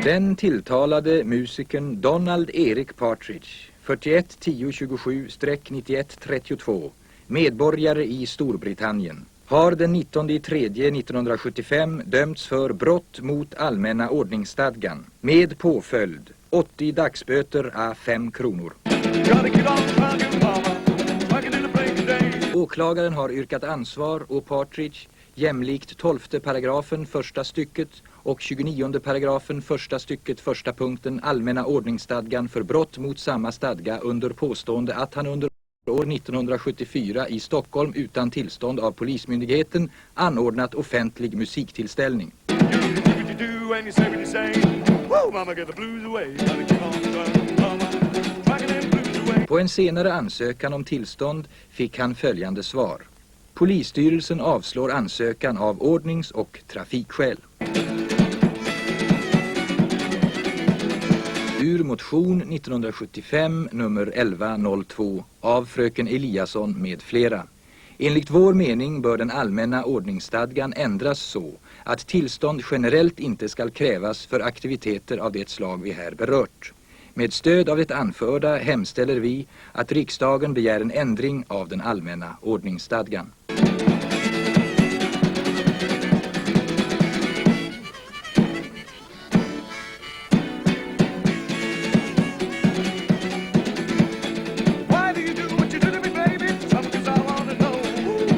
Den tilltalade musikern Donald Erik Partridge, 41 1027-91 32, medborgare i Storbritannien, har den 19/3/1975 dömts för brott mot allmänna ordningsstadgan med påföljd 80 dagsböter à 5 kronor. Åklagaren har yrkat ansvar och Partridge jämlikt 12 paragrafen första stycket och 29 paragrafen första stycket första punkten allmänna ordningsstadgan för brott mot samma stadga under påstående att han under år 1974 i Stockholm utan tillstånd av polismyndigheten anordnat offentlig musiktillställning. På en senare ansökan om tillstånd fick han följande svar. Polisstyrelsen avslår ansökan av ordnings- och trafikskäl. Ur motion 1975 nummer 1102 av fröken Eliasson med flera. Enligt vår mening bör den allmänna ordningsstadgan ändras så att tillstånd generellt inte skall krävas för aktiviteter av det slag vi här berört. Med stöd av det anförda hemställer vi att riksdagen begär en ändring av den allmänna ordningsstadgan.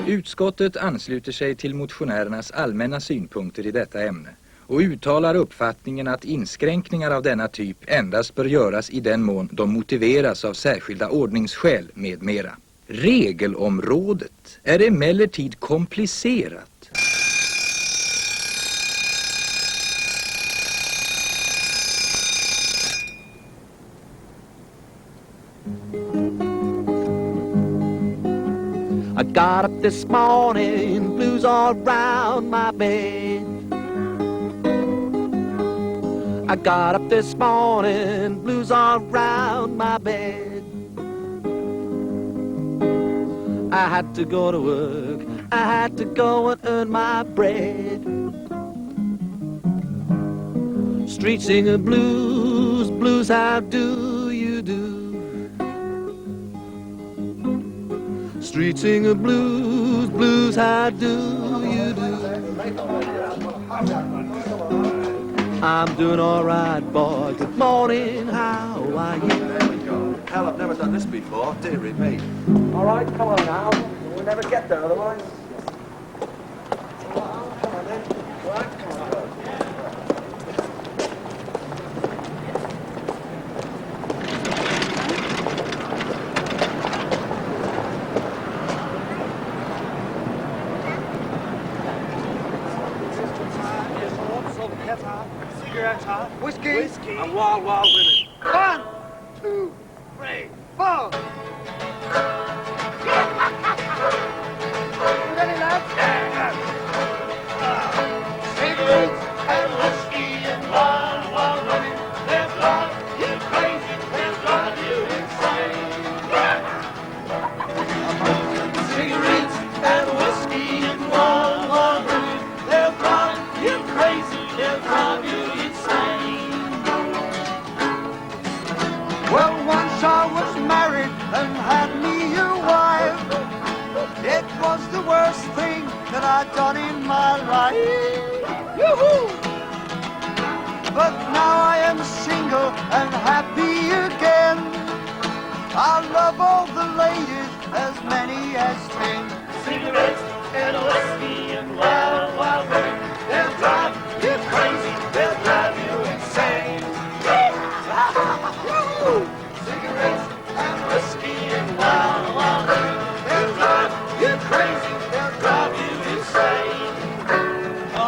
Utskottet ansluter sig till motionärernas allmänna synpunkter i detta ämne och uttalar uppfattningen att inskränkningar av denna typ endast bör göras i den mån de motiveras av särskilda ordningsskäl med mera. Regelområdet är emellertid komplicerat. I got up this morning, blues all round my bed. I got up this morning, blues all round my bed. I had to go to work, I had to go and earn my bread. Street singer blues, blues, how do you do? Street singer blues, blues, how do you do? I'm doing all right, boy. Good morning, how are you? There we go. Hell, I've never done this before. Dearie me. All right, come on now. We'll never get there otherwise. Come on then. All right, come on. Whiskey and wild, wild women. 1, 2, 3, 4. Ready, lads? Cigarettes and whiskey and wild, wild women. They'll drive you crazy. They'll drive you insane. Cigarettes and whiskey and wild, wild women. They'll drive you crazy. They'll drive you insane. Well, once I was married and had me a wife. It was the worst thing that I'd done in my life. Yoo-hoo! But now I am single and happy again. I love all the ladies, as many as 10. Cigarettes and whiskey and wild, wild women. They'll drive you crazy, they'll drive you insane. Cigarettes and whiskey and wild, wild women. They'll drive you crazy, they'll drive you insane. Oh.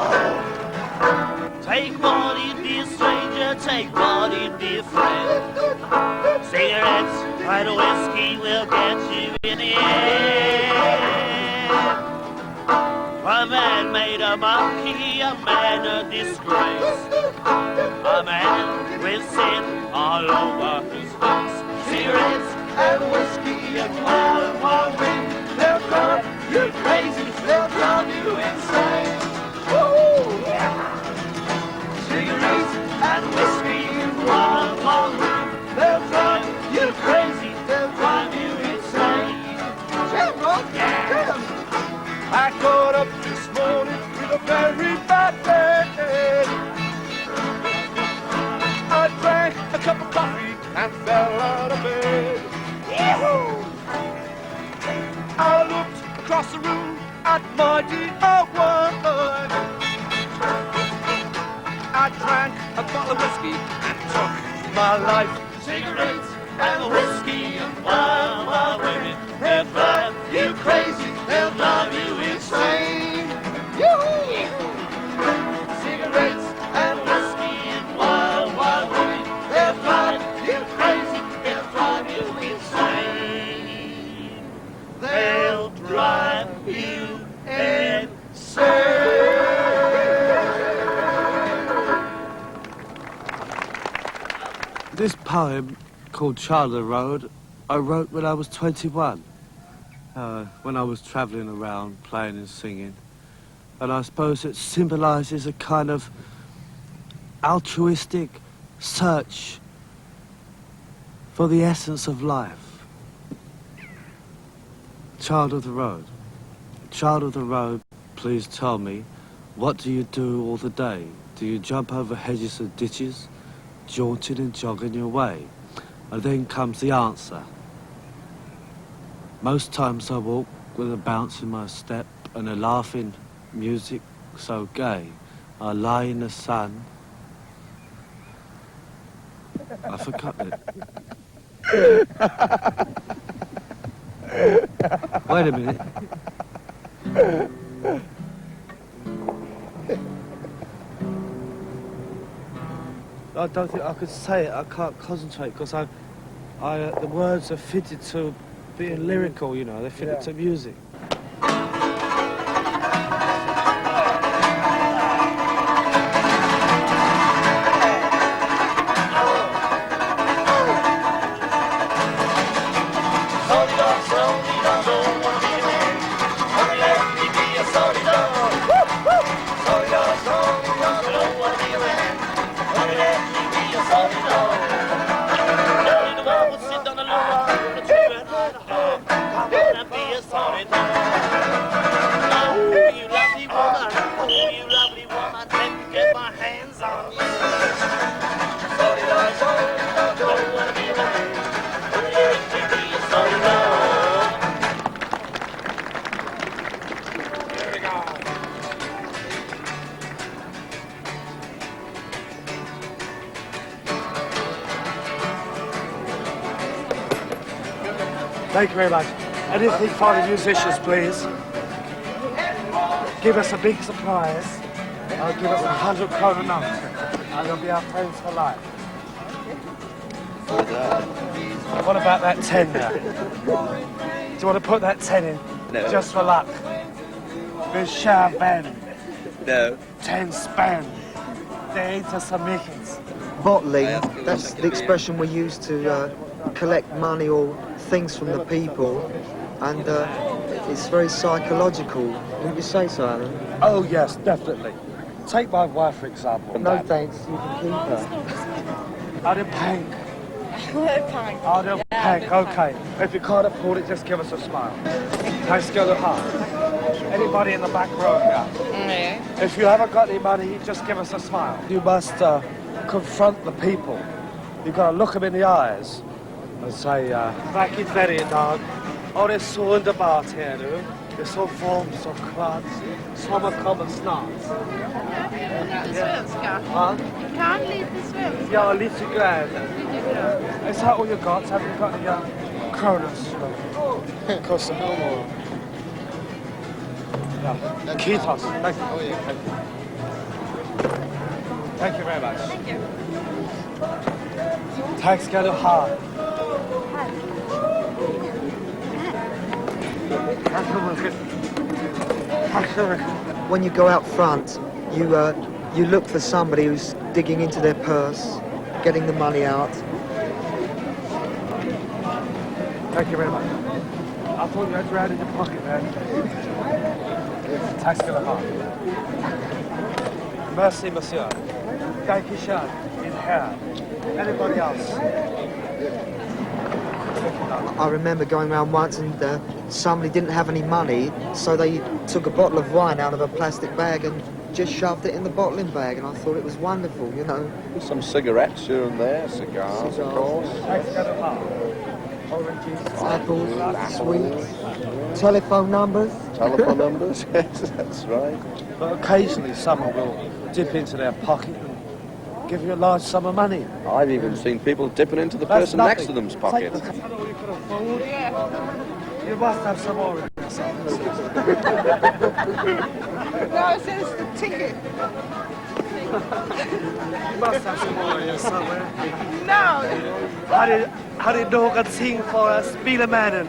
Take money, dear stranger, take money, dear friend. Cigarettes and whiskey will get you in the end. A man made a monkey, a man a disgrace. A man with sin all over his face. Cigarettes and whiskey and wild, wild women. They'll drive you crazy, they'll drive you insane. Woo! Yeah. weak and fell out of bed. Yee-hoo! I looked across the room at my dear work. I drank a bottle of whiskey and took my life. Cigarettes and whiskey and wild, wild women, they'll drive you crazy, they'll drive you insane. Yoo-hoo! Cigarettes and whiskey and wild, wild women, they'll drive you crazy, they'll drive you insane. They'll drive you insane. This poem, called Child of the Road, I wrote when I was 21, when I was travelling around playing and singing. And I suppose it symbolises a kind of altruistic search for the essence of life. Child of the road. Child of the road, please tell me, what do you do all the day? Do you jump over hedges and ditches, jaunting and jogging your way? And then comes the answer. Most times I walk with a bounce in my step and a laughing music so gay. I lie in the sun. I forgot it. Wait a minute. I don't think I could say it. I can't concentrate because the words are fitted to being lyrical, you know. They're fitted to music. Thank you very much. Anything for the musicians, please. Give us a big surprise. Give us 100 krona note. And you'll be our friends for life. What about that 10 there? Do you want to put that 10 in? No. Just for luck. With champagne. No. 10 spänn. Det är inte så mycket. Bottling, that's the expression we use to collect money or things from the people, and it's very psychological. Would you say so, Alan? Oh, yes, definitely. Take my wife, for example. No thanks, you can keep her. Are they pink? Are they pink? Okay. If you can't afford it, just give us a smile. Thanks, go to heart. Anybody in the back row here? No. If you haven't got any money, just give us a smile. You must confront the people. You've got to look them in the eyes and say, tack inte för det, dag. Och det är så underbart här nu. Det är så varmt, så klart. Sommar kommer snart. Lite svenska. Ja? Du kan lite svenska. Ja, lite grann. Is that all you got? Have you got any kronos? Cost a hell more. Yeah. Kiitos. Thank you. Thank you very much. Thank you. Tack ska du ha. When you go out front, you look for somebody who's digging into their purse, getting the money out. Thank you very much. I thought you had to add in your pocket, man. Tack ska du ha. Merci, monsieur. Thank you, Sean. In here. Anybody else? I remember going around once and somebody didn't have any money, so they took a bottle of wine out of a plastic bag and just shoved it in the bottling bag, and I thought it was wonderful, you know. Some cigarettes here and there, cigars, of course. Oranges, apples, sweets, telephone numbers. Telephone numbers, yes, that's right. But occasionally someone will dip into their pocket and give you a large sum of money. I've even seen people dipping into the That's person nothing. next to them's pocket. Take the all you can afford. You must have some more. No, it says the ticket. You must have some more here somewhere. No. Har du någonting för spelmannen?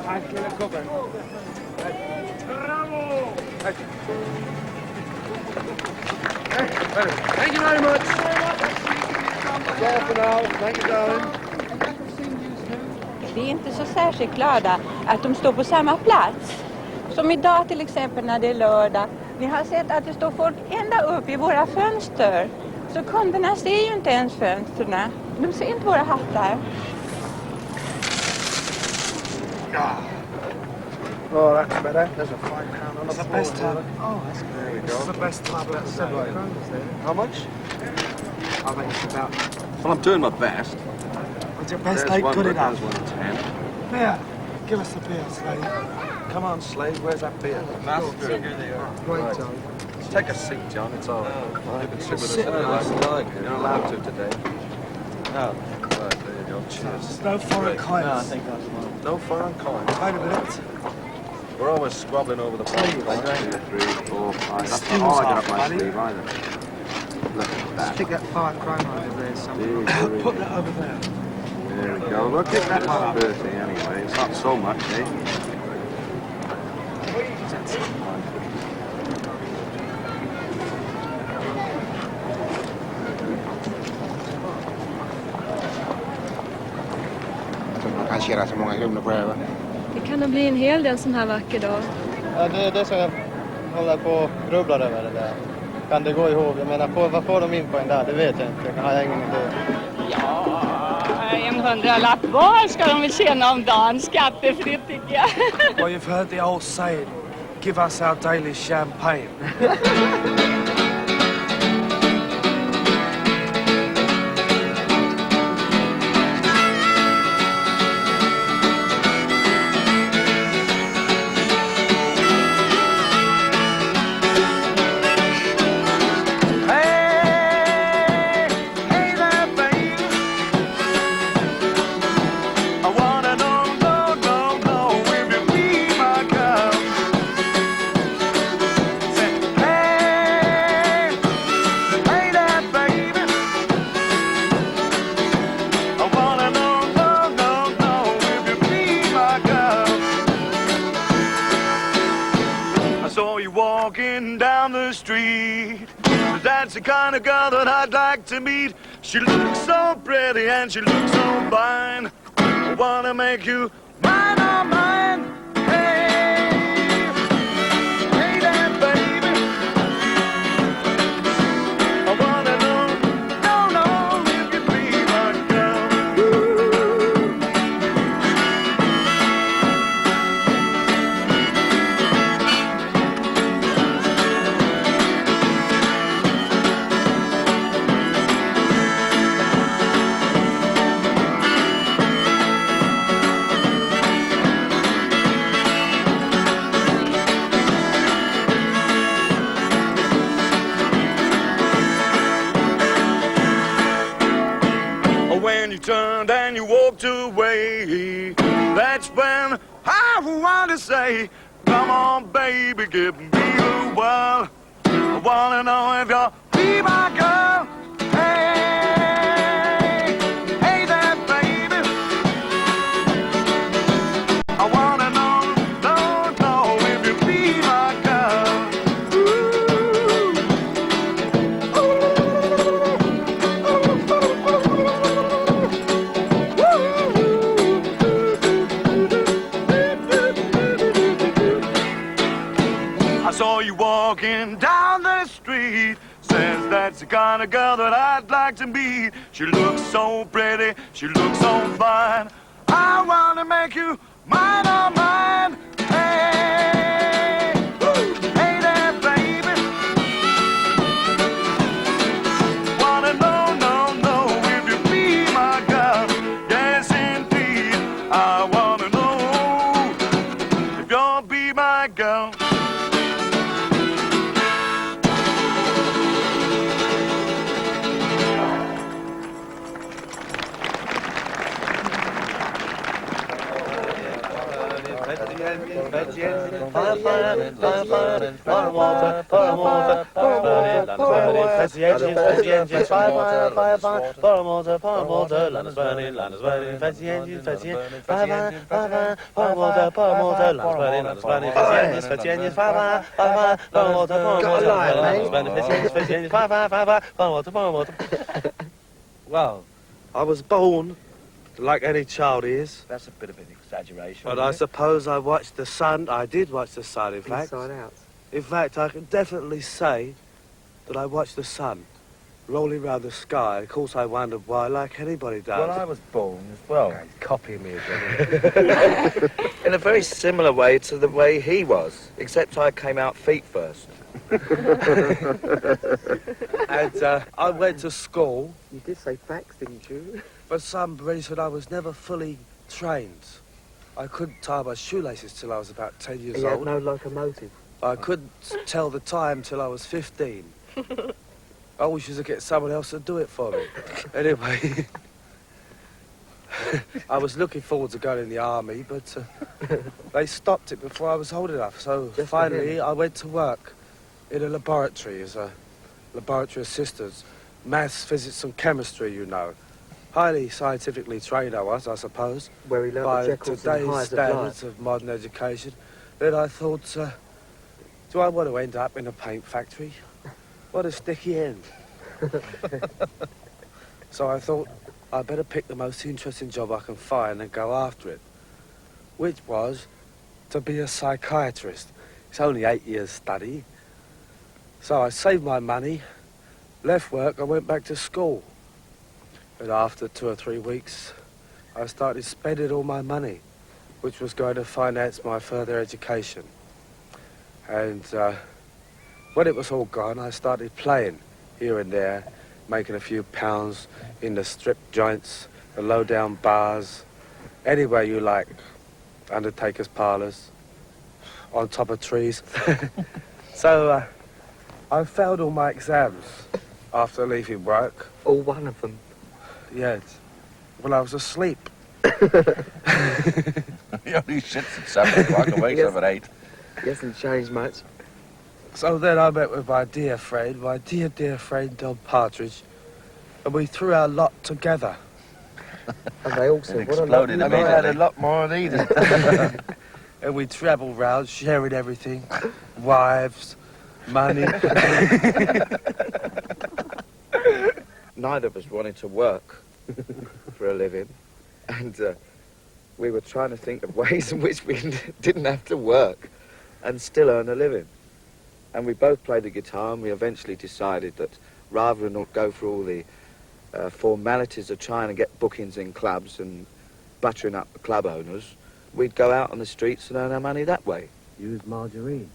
Tack lilla gubben. Bravo! Thank you very much. That's all for now. Thank you, darling. Vi är inte så särskilt glada att de står på samma plats. Som idag till exempel när det är lördag. Vi har sett att det står folk ända upp i våra fönster. Så kunderna ser ju inte ens fönsterna. De ser inte våra hattar. Oh, that's better. There's a £5 on the best time. Oh, that's good. There we This is go. the best time of that celebrate. How much? I think it's about... Well, I'm doing my best. It's your best There's ain't one, good but enough. there's 110. Here, give us the beer, Slade. Come on, Slade, where's that beer? Master. Here they are. Great, John. Take a seat, John, it's all right. You can sit with us Sit if you with us. like. You're not allowed to today. No. Right, there you go. Cheers. There's no foreign coins. No, I think that's one. No foreign coins. Wait a minute. We're always squabbling over the foreign coins. 2, 3, 4, 5. That's Excuse not all I got us, up my buddy. sleeve either. Look at that. Stick that £5 over there somewhere. Put that over there. There we go. Look at that one birthday anyway. It's not so much, eh? Han tjänar så många kronor på det, va? Det kan nog bli en hel del sån här vacker dag. Ja, det är det som jag håller på och grubblar över det där. Kan det gå ihop? Jag menar, vad får de in på en där? Det vet jag inte. Jag har ingen idé. Ja, en 100-lapp var ska de väl tjäna om dagen skattefritt tycker jag. Well, you've heard the old saying, give us our daily champagne. Walking down the street, that's the kind of girl that I'd like to meet. She looks so pretty and she looks so fine. I wanna make you mine, oh mine. Hey, hey there, baby. I wanna know, no, if you be my girl. When you turned and you walked away, that's when I want to say, come on, baby, give me a while. I want to know if you'll be my girl. Hey, hey there, baby. I want to know if you'll be my girl. I saw you walking down the street. Says that's the kind of girl that I'd like to meet. She looks so pretty, she looks so fine. I wanna make you mine, oh mine. Hey, hey Well, I was born like any child is. That's a bit of an exaggeration. But I suppose I watched the sun. I did watch the sun, in fact. Inside out. In fact, I can definitely say that I watched the sun rolling round the sky. Of course, I wondered why, like anybody does. Well, I was born as well. He's copying me again. In a very similar way to the way he was, except I came out feet first. And I went to school. You did say facts, didn't you? For some reason, I was never fully trained. I couldn't tie my shoelaces till I was about 10 years He had old. no locomotive. I couldn't tell the time till I was 15. I always used to get someone else to do it for me. Anyway, I was looking forward to going in the army, but they stopped it before I was old enough. So Just finally, I went to work in a laboratory as a laboratory assistant. Maths, physics and chemistry, you know. Highly scientifically trained I was, I suppose. Where he learnt by the Jekylls and today's Hydes of standards life. of modern education. Then I thought, do I want to end up in a paint factory? What a sticky end. So I thought I'd better pick the most interesting job I can find and go after it, which was to be a psychiatrist. It's only 8 years study. So I saved my money, left work, and went back to school. And after 2 or 3 weeks, I started spending all my money, which was going to finance my further education. And when it was all gone, I started playing here and there, making a few pounds in the strip joints, the low-down bars, anywhere you like, undertakers' parlours, on top of trees. So I failed all my exams after leaving work. All one of them? Yes. Well, I was asleep. He only sits at 7 o'clock and wakes up at 8. He hasn't changed much. So then I met with my dear friend, dear friend Don Partridge, and we threw our lot together. And they all said, It what a exploded. lovely I night. had a lot more than he did. And we travelled round, sharing everything, wives, money. Neither of us wanted to work for a living, and we were trying to think of ways in which we didn't have to work and still earn a living. And we both played the guitar, and we eventually decided that rather than go through all the formalities of trying to get bookings in clubs and buttering up the club owners, we'd go out on the streets and earn our money that way. Use margarine.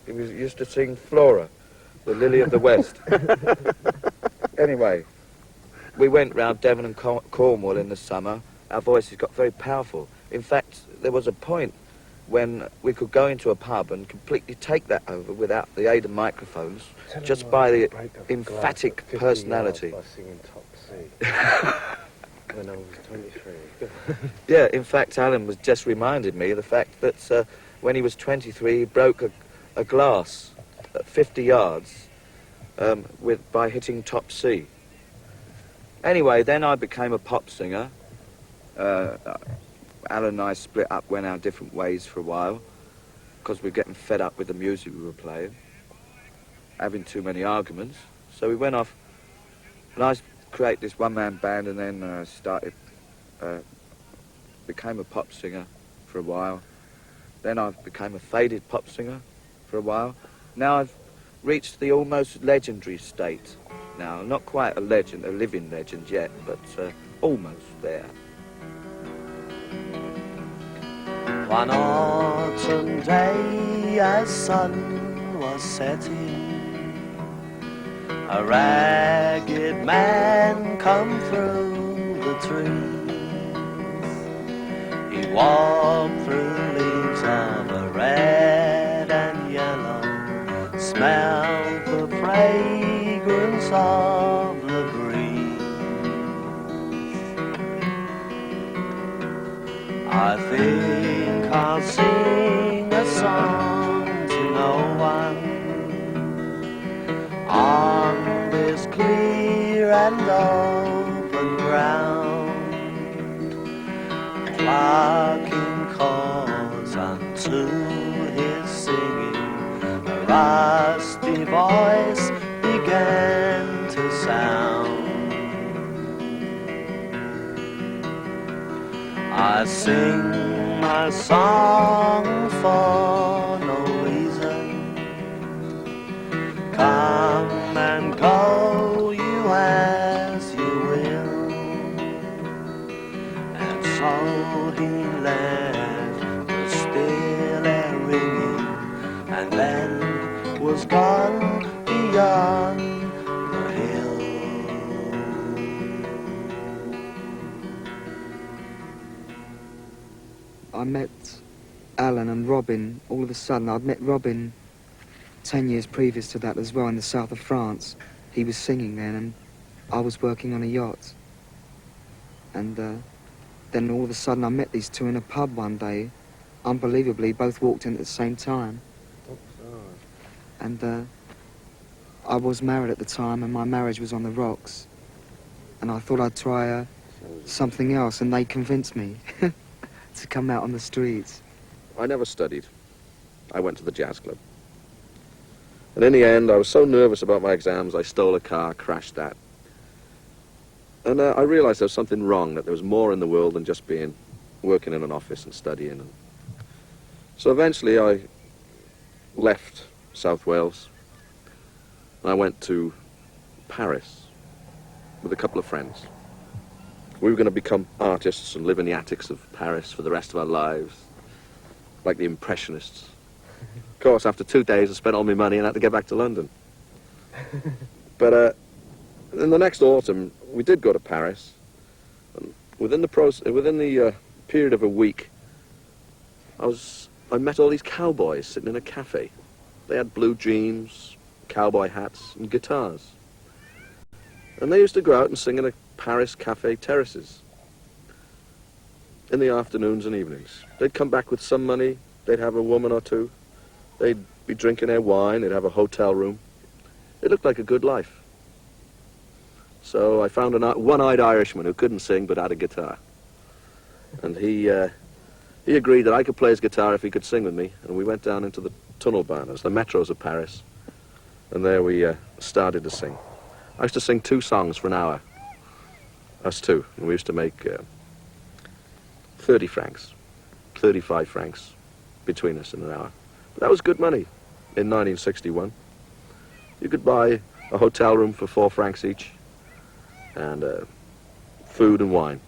He used to sing Flora, the Lily of the West. Anyway, we went round Devon and Cornwall in the summer. Our voices got very powerful. In fact, there was a point when we could go into a pub and completely take that over without the aid of microphones, just by the emphatic personality. By singing Top C. When I was 23. Yeah, in fact, Alan was just reminded me of the fact that when he was 23, he broke a glass at 50 yards by hitting Top C. Anyway, then I became a pop singer. Alan and I split up, went our different ways for a while, because we were getting fed up with the music we were playing, having too many arguments. So we went off, and I created this one-man band, and then became a pop singer for a while. Then I became a faded pop singer for a while. Now I've reached the almost legendary state. Now, not quite a legend, a living legend yet, but almost there. One autumn day as sun was setting, a ragged man come through the trees. He walked through leaves of a red and yellow, smelled the fragrance of the breeze. I think I'll sing a song to no one on this clear and open ground, plucking chords unto his singing. A rusty voice began to sound. I sing my song for no reason. Come and go you as you will. And so he left the still air ringing, and then was gone beyond the hill. I met Alan and Robin all of a sudden. I'd met Robin 10 years previous to that as well in the south of France. He was singing then and I was working on a yacht. And then all of a sudden I met these two in a pub one day. Unbelievably, both walked in at the same time. And I was married at the time and my marriage was on the rocks. And I thought I'd try something else, and they convinced me to come out on the streets. I never studied. I went to the jazz club. And in the end, I was so nervous about my exams, I stole a car, crashed that. And I realized there was something wrong, that there was more in the world than just working in an office and studying. And so eventually I left South Wales and I went to Paris with a couple of friends. We were going to become artists and live in the attics of Paris for the rest of our lives, like the Impressionists. Of course, after 2 days, I spent all my money and had to get back to London. But in the next autumn, we did go to Paris. And within the period of a week, I met all these cowboys sitting in a cafe. They had blue jeans, cowboy hats, and guitars. And they used to go out and sing in a Paris cafe terraces in the afternoons and evenings. They'd come back with some money, they'd have a woman or two, they'd be drinking their wine, they'd have a hotel room. It looked like a good life. So I found a one-eyed Irishman who couldn't sing but had a guitar. And he agreed that I could play his guitar if he could sing with me, and we went down into the tunnelbanas, the metros of Paris, and there we started to sing. I used to sing 2 songs for an hour, us two, and we used to make 30 francs, 35 francs between us in an hour. But that was good money in 1961. You could buy a hotel room for 4 francs each, and food and wine.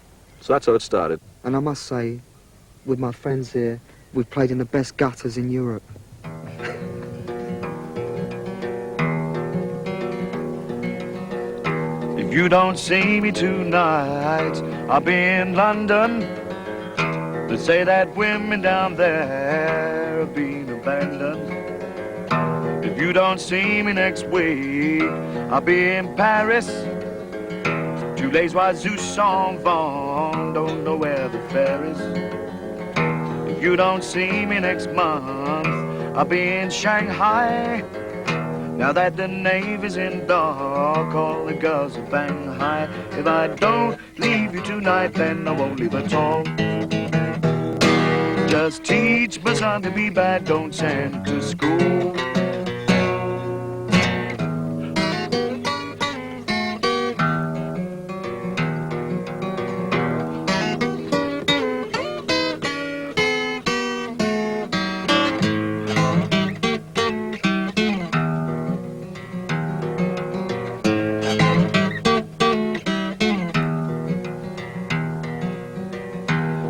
So that's how it started. And I must say, with my friends here, we've played in the best gutters in Europe. If you don't see me tonight, I'll be in London. They say that women down there are being abandoned. If you don't see me next week, I'll be in Paris. Two days wazoo s'en vont, don't know where the fair is. If you don't see me next month, I'll be in Shanghai. Now that the Navy's in dock, all the girls are bang high. If I don't leave you tonight, then I won't leave at all. Just teach my son to be bad, don't send to school.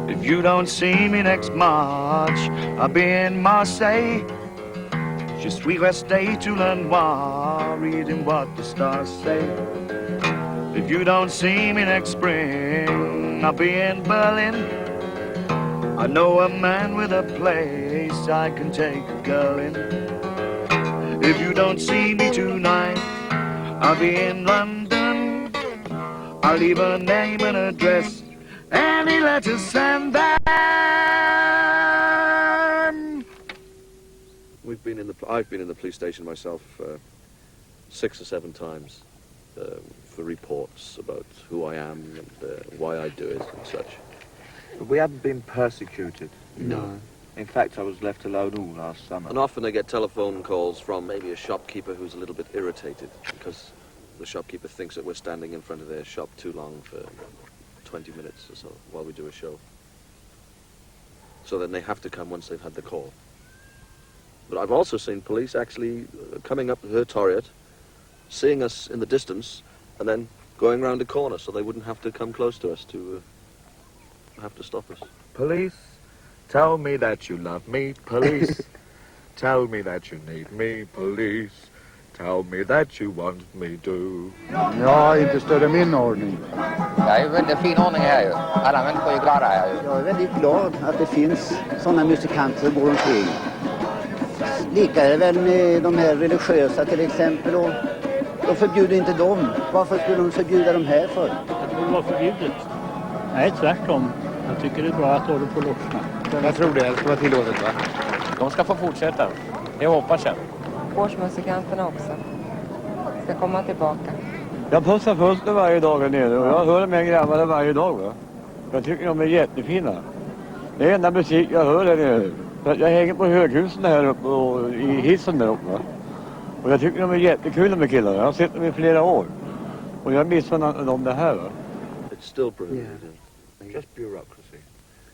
If you don't see me next March, I'll be in Marseille. Je suis resté tout le noir, reading what the stars say. If you don't see me next spring, I'll be in Berlin. I know a man with a place I can take a girl in. If you don't see me tonight, I'll be in London. I'll leave a name and address any letters send them. I've been in the police station myself 6 or 7 times for reports about who I am and why I do it and such. But we haven't been persecuted. No. In fact, I was left alone all last summer. And often I get telephone calls from maybe a shopkeeper who's a little bit irritated because the shopkeeper thinks that we're standing in front of their shop too long for 20 minutes or so while we do a show. So then they have to come once they've had the call. But I've also seen police actually coming up to her Torriot, seeing us in the distance, and then going round a corner so they wouldn't have to come close to us to have to stop us. Police, tell me that you love me, police. Tell me that you need me, police. Tell me that you want me to. Ja, inte större min ordning. Det är ju väldigt fin ordning här ju. Alla människor är glada här ju. Jag är väldigt glad att det finns sådana musikanter som går omkring. Lika är det väl med de här religiösa till exempel. Och de förbjuder inte dem. Varför skulle de förbjuda dem här för? Det borde vara förbjudet. Nej, tvärtom. Jag tycker det är bra att hålla på lossna. Jag tror det ska vara tillåtet, va? De ska få fortsätta. Jag hoppas jag. Årsmusikanterna också. Ska komma tillbaka. Jag pussar fönster varje dag här nere och jag hör med grabbarna varje dag. Va? Jag tycker de är jättefina. Det är enda musik jag hör här nere. Jag hänger på höghusen här uppe och i hissen där uppe. Va? Och jag tycker de är jättekul de här killarna. Jag har sett dem i flera år. Och jag missar dem det här. Va? It's still prohibited. Yeah. Just bureaucracy.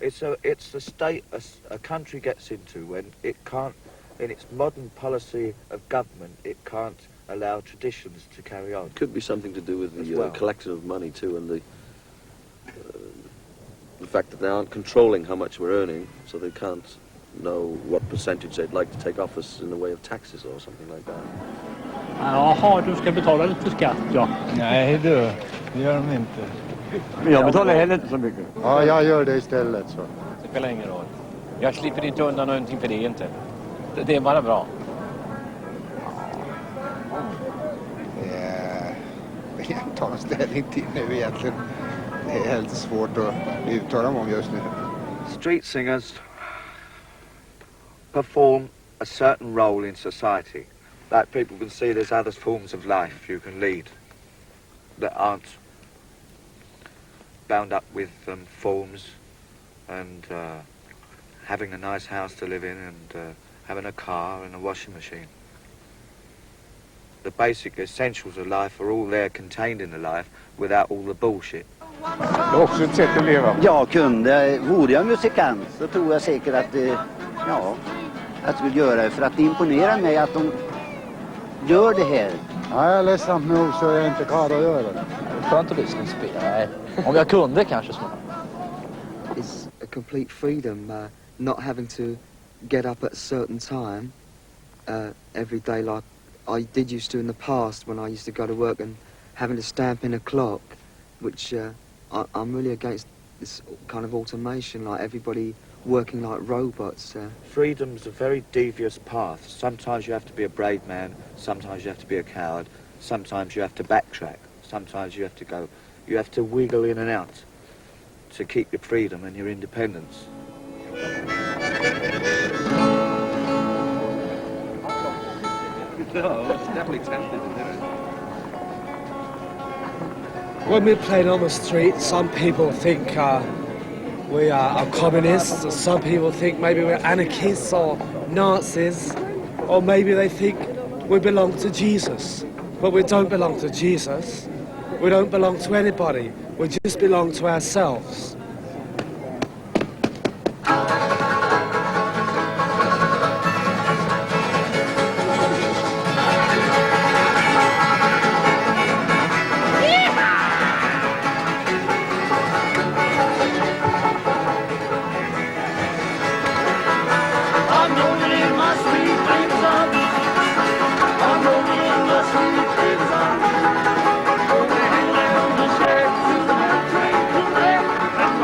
It's the state a country gets into when it can't, in its modern policy of government, it can't allow traditions to carry on. It could be something to do with the collection of money too, and the fact that they aren't controlling how much we're earning, so they can't know what percentage they'd like to take off us in the way of taxes or something like that. Jaha, du ska betala lite skatt, ja. Nej du, det gör de inte. Men jag betalar heller inte så mycket. Ja, jag gör det istället så. Det spelar ingen roll. Jag slipper inte undan någonting för det inte. Det är bara bra. Jag vill inte ta någon ställning till nu egentligen. Det är lite svårt att uttala om just nu. Street singers perform a certain role in society. Like people can see there's other forms of life you can lead that aren't bound up with forms and having a nice house to live in and having a car and a washing machine. The basic essentials of life are all there contained in the life without all the bullshit. Det är också ett sätt att leva. Ja, vore jag musikant så tror jag säkert att att jag vill göra det för att det imponerar mig att de gör det här. Ja, jag är ledsamt nog så är jag inte klar att göra det. Skönt att lyssna och spela. Nej. Om jag kunde kanske snart. It's a complete freedom, not having to get up at a certain time every day like I did used to in the past when I used to go to work, and having to stamp in a clock, which I'm really against this kind of automation, like everybody working like robots. Freedom's a very devious path. Sometimes you have to be a brave man, sometimes you have to be a coward, sometimes you have to backtrack, sometimes you have to go, you have to wiggle in and out to keep your freedom and your independence. When we're playing on the street, some people think we are communists, or some people think maybe we're anarchists or Nazis, or maybe they think we belong to Jesus. But we don't belong to Jesus. We don't belong to anybody. We just belong to ourselves. I'm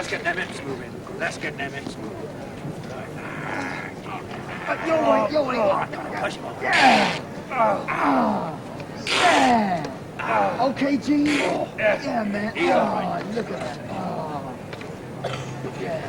Let's get them hips moving. Let's get them hips moving. Go away. Push him. Yeah. Yeah. Okay, Gene. Yeah, man. He's all right. Look at that. Yeah.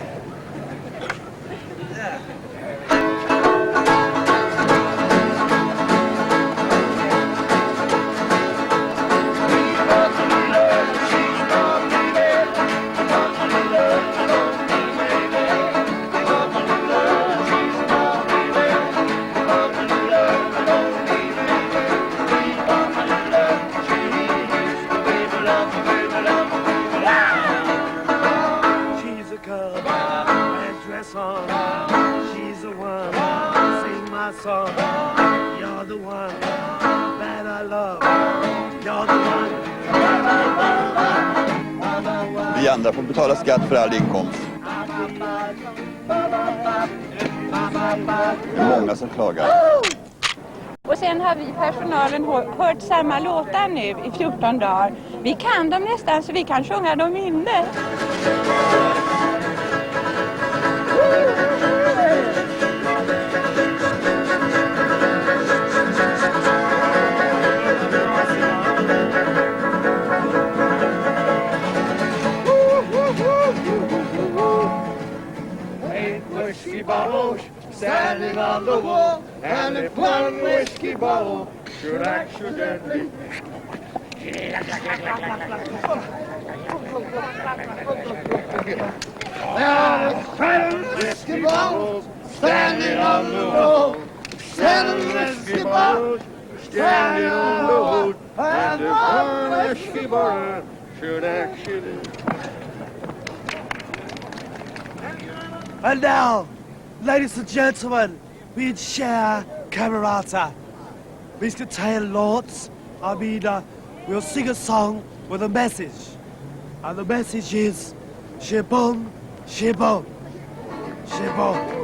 She's the one, sing my song. You're the one that I love. You're the one that I love. Vi andra får betala skatt för all inkomst. Det är många som klagar. Och sen har vi personalen hört samma låtar nu i 14 dagar. Vi kan dem nästan så vi kan sjunga dem inne. Whiskey bottles standing on the wall, and if one whiskey bottle should accidentally there are 7 whiskey bottles standing on the wall, 7 whiskey bottles standing on the wall, and if one whiskey bottle should accidentally. And now, ladies and gentlemen, we share camerata. We can tell lords, we'll sing a song with a message. And the message is, Tjibom, Tjibom, Tjibom.